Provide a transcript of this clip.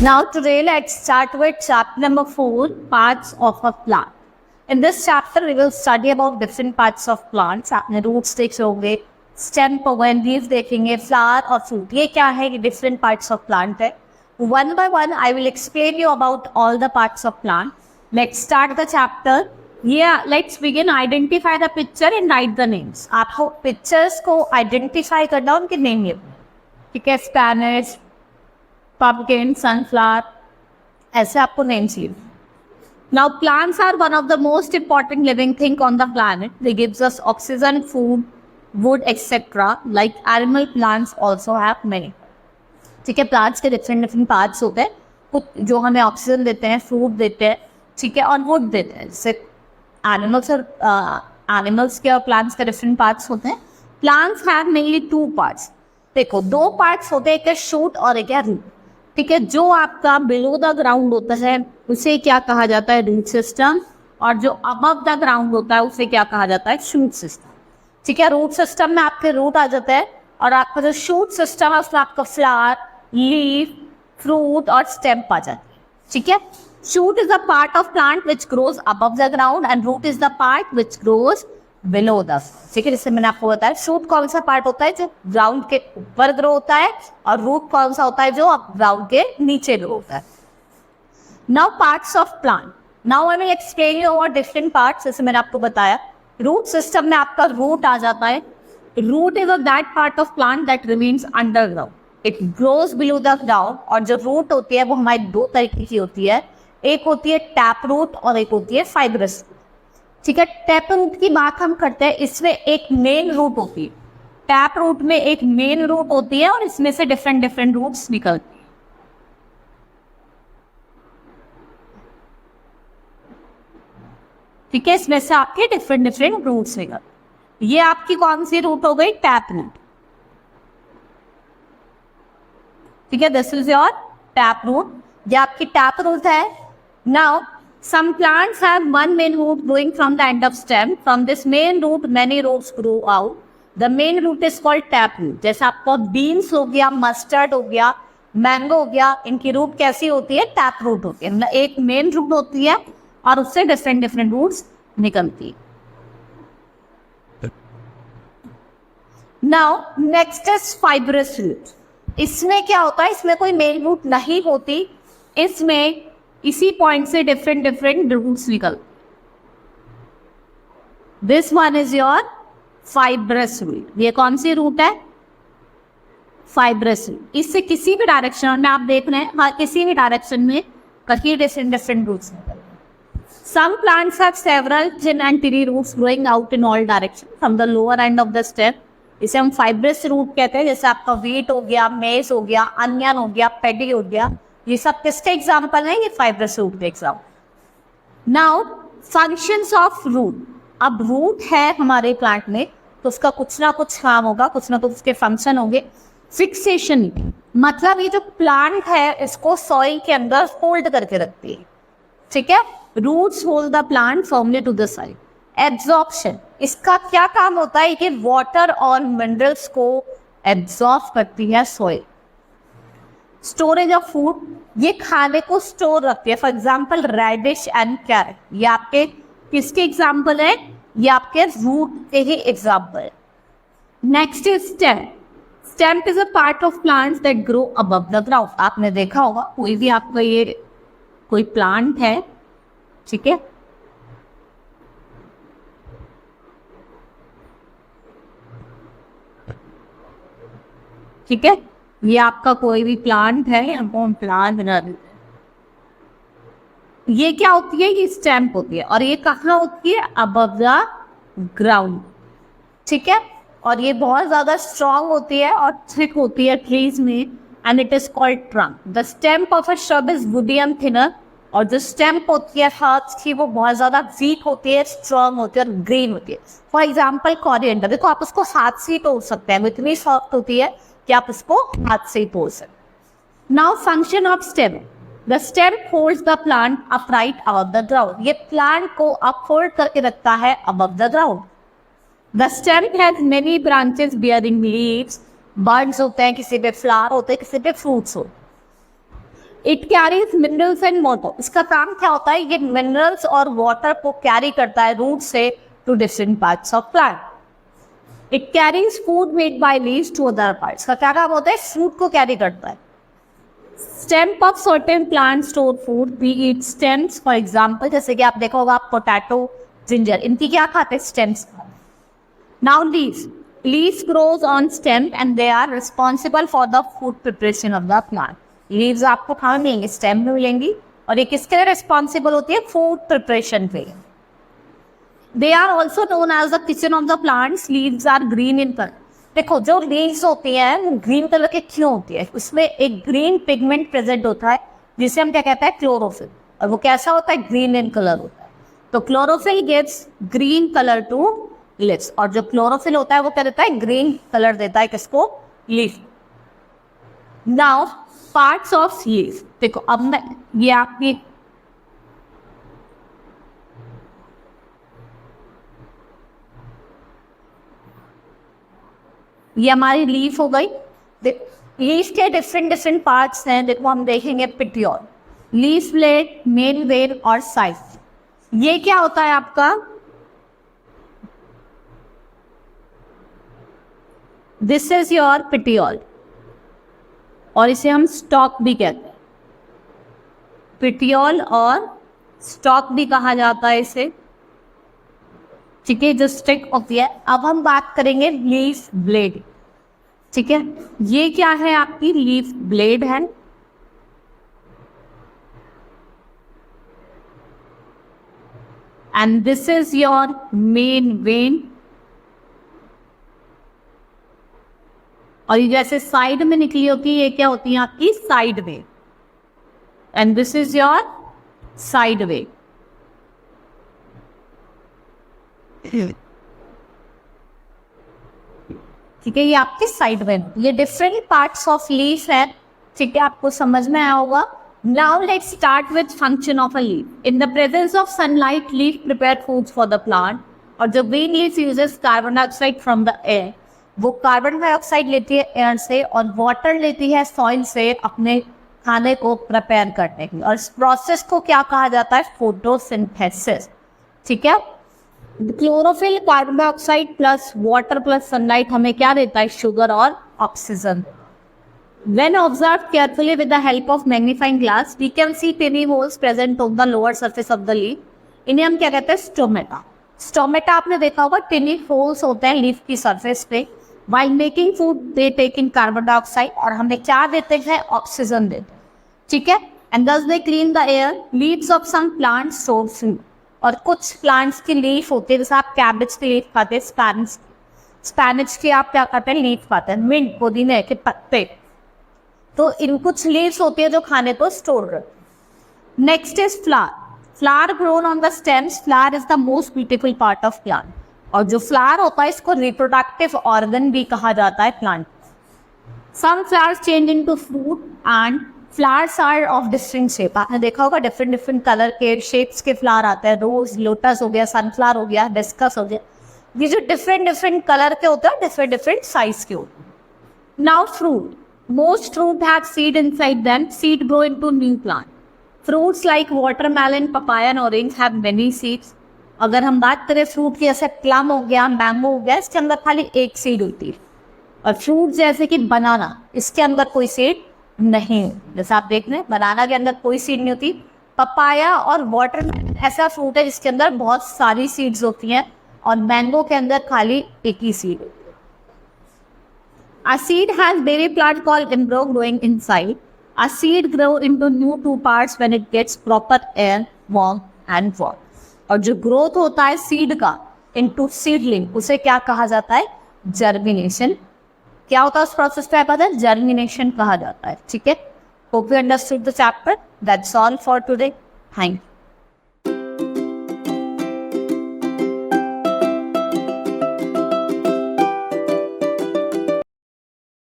Now today let's start with chapter number 4, parts of a plant. In this chapter we will study about different parts of plants. आपने roots देखे होंगे, stem होगा, leaves देखेंगे, flower और fruit. ये क्या है? ये different parts of plant है. One by one I will explain you about all the parts of plant. Let's start the chapter. Yeah, let's begin. Identify the picture and write the names. आपको pictures को identify करना उनके name लिखने. ठीक है, Spanish, pumpkin, sunflower, ऐसे आपको names लिखने. Now plants are one of the most important living thing on the planet. They gives us oxygen, food, wood, etc. Like animal plants also have many. ठीक है, plants के different parts होते हैं. कुछ जो हमें ऑक्सीजन देते हैं, फ्रूट देते हैं, ठीक है, और वुड देते हैं. जैसे एनिमल्स के और प्लांट्स के डिफरेंट पार्ट्स होते हैं. Plants have mainly 2 parts. देखो 2 पार्ट्स होते हैं, एक है शूट और एक है रूट. ठीक है, जो आपका बिलो द ग्राउंड होता है उसे क्या कहा जाता है? Root system. और जो अबव द ग्राउंड होता है उसे क्या कहा जाता है? Shoot system. ठीक है, रूट सिस्टम में आपके रूट आ जाता है और आपका जो शूट सिस्टम है उसमें आपका फ्लावर, लीफ, फ्रूट और स्टेम आ जाती है. ठीक है, shoot is the part of plant which grows above the ground and root is the part which grows below the. ठीक है, जैसे मैंने आपको बताया, शूट कौन सा पार्ट होता है? जो ग्राउंड के ऊपर ग्रो होता है, और रूट कौन सा होता है? जो ग्राउंड के नीचे ग्रो होता है. Now parts of plant. Now I will explain you about different parts. जैसे मैंने आपको बताया, रूट सिस्टम में आपका रूट आ जाता है. Root is that part of plant that remains underground. It grows below the ground. और जो रूट होती है वो हमारी 2 तरीके की होती है. एक होती है टैप रूट और एक होती है फाइब्रस. ठीक है, टैप रूट की बात हम करते हैं. इसमें एक मेन रूट होती है. टैप रूट में एक मेन रूट होती है और इसमें से डिफरेंट रूट्स निकलती है. ठीक है, इसमें से आपके डिफरेंट रूट्स निकल. ये आपकी कौन सी रूट हो गई? Tap root. ठीक है, this is your tap root. ये आपकी टैप रूट है. Now some plants have one main root growing from the end of stem. From this main root many roots grow out. The main root is called tap root. जैसे आपको beans हो गया, mustard हो गया, mango हो गया, इनकी root कैसी होती है? टैप रूट होती है. एक मेन रूट होती है और उससे डिफरेंट रूट्स निकलती है. Now next is fibrous root. इसमें क्या होता है? इसमें कोई मेन रूट नहीं होती. इसमें इसी पॉइंट से डिफरेंट रूट्स निकल. This one is your fibrous root. ये कौन सी रूट है? Fibrous root. इससे किसी भी डायरेक्शन में आप देख रहे हैं, हाँ, किसी भी डायरेक्शन में कहीं डिफरेंट रूट्स निकल. Some plants have several thin and tiny roots growing out in all directions from the lower end of the stem. इसे हम फाइब्रस रूट कहते हैं. जैसे आपका वीट हो गया, मेज हो गया, अनियन हो गया, पेडी हो गया, ये सब किसके एग्जाम्पल हैं? ये फाइब्रस रूट के example. Now functions of root. अब रूट है हमारे प्लांट में तो उसका कुछ ना कुछ काम होगा, कुछ ना कुछ उसके फंक्शन होंगे. फिक्सेशन मतलब ये जो प्लांट है इसको सॉइल के अंदर होल्ड करके रखती है. ठीक है, roots hold the plant firmly to the soil. Absorption, इसका क्या काम होता है? कि वाटर और मिनरल्स को एब्जॉर्ब करती है सॉइल. स्टोरेज ऑफ फूड, ये खाने को स्टोर रखती है. For example radish and carrot, ये आपके किसके एग्जाम्पल है? ये आपके रूट के ही एग्जाम्पल है. Next is stem. Stem is a part of plants that grow above the ground. आपने देखा होगा कोई भी आपका ये कोई प्लांट है, ठीक है, ठीक है, ये आपका कोई भी प्लांट है, हमको प्लांट बना देते हैं. ये क्या होती है? ये स्टेम होती है. और ये कहाँ होती है? Above the ground. ठीक है, और ये बहुत ज्यादा स्ट्रॉन्ग होती है और थिक होती है ट्रीज में, and it is called trunk. The stem of a shrub is woody and thinner. और जो स्टेम होती है हर्ब्स की वो बहुत ज्यादा वीक होती है, स्ट्रॉन्ग होती है और ग्रीन होती है. फॉर एग्जाम्पल कोरिएंडर, देखो आप उसको हाथ से ही तोड़ सकते हैं, वो इतनी सॉफ्ट होती है कि आप इसको हाथ से ही तोड़ सकते. Now function of stem. The stem holds the plant upright above the ground. ये प्लांट को अपहोल्ड करके रखता है above the ground. The stem has many branches bearing leaves. Birds होते हैं, किसी पे फ्लावर होते हैं, किसी पे फ्रूट्स होते हैं. It carries minerals and water. इसका काम क्या होता है, ये मिनरल्स और वाटर को कैरी करता है रूट से to different parts of plant. It carries food made by leaves to other parts. का क्या काम होता है, फूड को कैरी करता है। Stem of certain plant store food, B it stems for example, जैसे कि आप देखोगे आप पोटैटो, जिंजर, इनकी क्या खाते हैं, stems. Now leaves grows on stem and they are responsible for the food preparation of the plant. Leaves आपको कहाँ मिलेंगी, स्टेम में मिलेंगी, और ये किसके लिए रिस्पॉन्सिबल होती है, फूड प्रिपरेशन पे। They are also known as the kitchen of the plants. Leaves are green in colour. देखो जो लीव्स होती हैं ग्रीन कलर की क्यों होती है, उसमें एक ग्रीन पिगमेंट प्रेजेंट होता है जिसे हम क्या कहते हैं, क्लोरोफिल, और वो कैसा होता है, ग्रीन इन कलर होता है। तो chlorophyll gives green colour to leaves, और जो क्लोरोफिल होता है वो क्या देता है, ग्रीन कलर देता है किसको, leaf. Now parts of leaf, देखो अब मैं ये आपकी ये हमारी लीफ हो गई। लीफ के डिफरेंट पार्ट्स हैं, देखो हम देखेंगे petiole, leaf blade, main vein और साइज। ये क्या होता है आपका, दिस इज योर पिटियोल, और इसे हम स्टॉक भी कहते हैं। पिटियोल और स्टॉक भी कहा जाता है इसे, ठीक है, जो स्टिक होती है। अब हम बात करेंगे लीफ ब्लेड, ठीक है। ये क्या है, आपकी लीफ ब्लेड है, and this is your main vein, और ये जैसे साइड में निकली होती है, ये क्या होती है आपकी side when, and this is your side when. ठीक है, ये आपकी साइड वेन। ये डिफरेंट पार्ट्स ऑफ लीफ है, ठीक है, आपको समझ में आया होगा। Now let's start with function of a leaf. In the presence of sunlight leaf prepare foods for the plant, और जो green leaf uses carbon dioxide from the air, वो कार्बन डाइऑक्साइड लेती है एयर से और वाटर लेती है soil से अपने खाने को प्रिपेयर करने की, और इस प्रोसेस को क्या कहा जाता है, फोटोसिंथेसिस, ठीक है। Chlorophyll, carbon dioxide plus water plus sunlight हमें क्या देता है, शुगर और oxygen. When observed carefully with the help of magnifying glass, we can see tiny holes present on the lower surface of the leaf. इन्हें हम क्या कहते हैं, स्टोमेटा। स्टोमेटा आपने देखा होगा, टिनी होल्स होते हैं लीफ की सरफेस पे। While making food, they take in carbon dioxide, और हमें क्या देते हैं, ऑक्सीजन देते हैं, ठीक है। And thus they clean the air. Leaves of some plants store food, और कुछ प्लांट्स की लीफ होती है, जैसे आप कैबेज की लीफ खाते हैं, स्पैनिश की आप क्या खाते हैं, लीफ खाते हैं, मिंट, पुदीने के पत्ते, तो इन कुछ लीव्स होती है जो खाने को स्टोर करते। Next is flower. Flower grown on the stems. Flower is the most beautiful part of plant, और जो फ्लावर होता है इसको रिप्रोडक्टिव ऑर्गन भी कहा जाता है plant. Some flowers change into fruit and flowers are of different shape. आपने देखा होगा डिफरेंट कलर के शेप्स के फ्लावर आते हैं, रोज, लोटस हो गया, सनफ्लावर हो गया, डिस्कस हो गया। ये जो डिफरेंट कलर के होते हैं, डिफरेंट साइज के होते हैं। Now fruit. Most fruit have seed inside them. Seed grow into new plant. Fruits like watermelon, papaya and orange have many seeds. अगर हम बात करें फ्रूट की, जैसे प्लम हो गया, मैंगो हो गया, इसके अंदर खाली एक सीड होती है। और फ्रूट जैसे कि बनाना, इसके अंदर कोई सीड नहीं, जैसे आप देख रहे हैं बनाना के अंदर कोई सीड नहीं होती। पपाया और वाटरमेलन ऐसा फ्रूट है जिसके अंदर बहुत सारी सीड्स होती हैं, और मैंगो के अंदर खाली एक ही सीड होती है। A seed has baby plant called embryo growing inside. A seed grow into new two parts when it gets proper air, warmth and water. और जो ग्रोथ होता है सीड का इनटू सीडलिंग, उसे क्या कहा जाता है, जर्मिनेशन। क्या होता है उस प्रोसेस पे पता है, जर्मिनेशन कहा जाता है, ठीक है। Hope you understood the chapter. That's all for today. Thank you.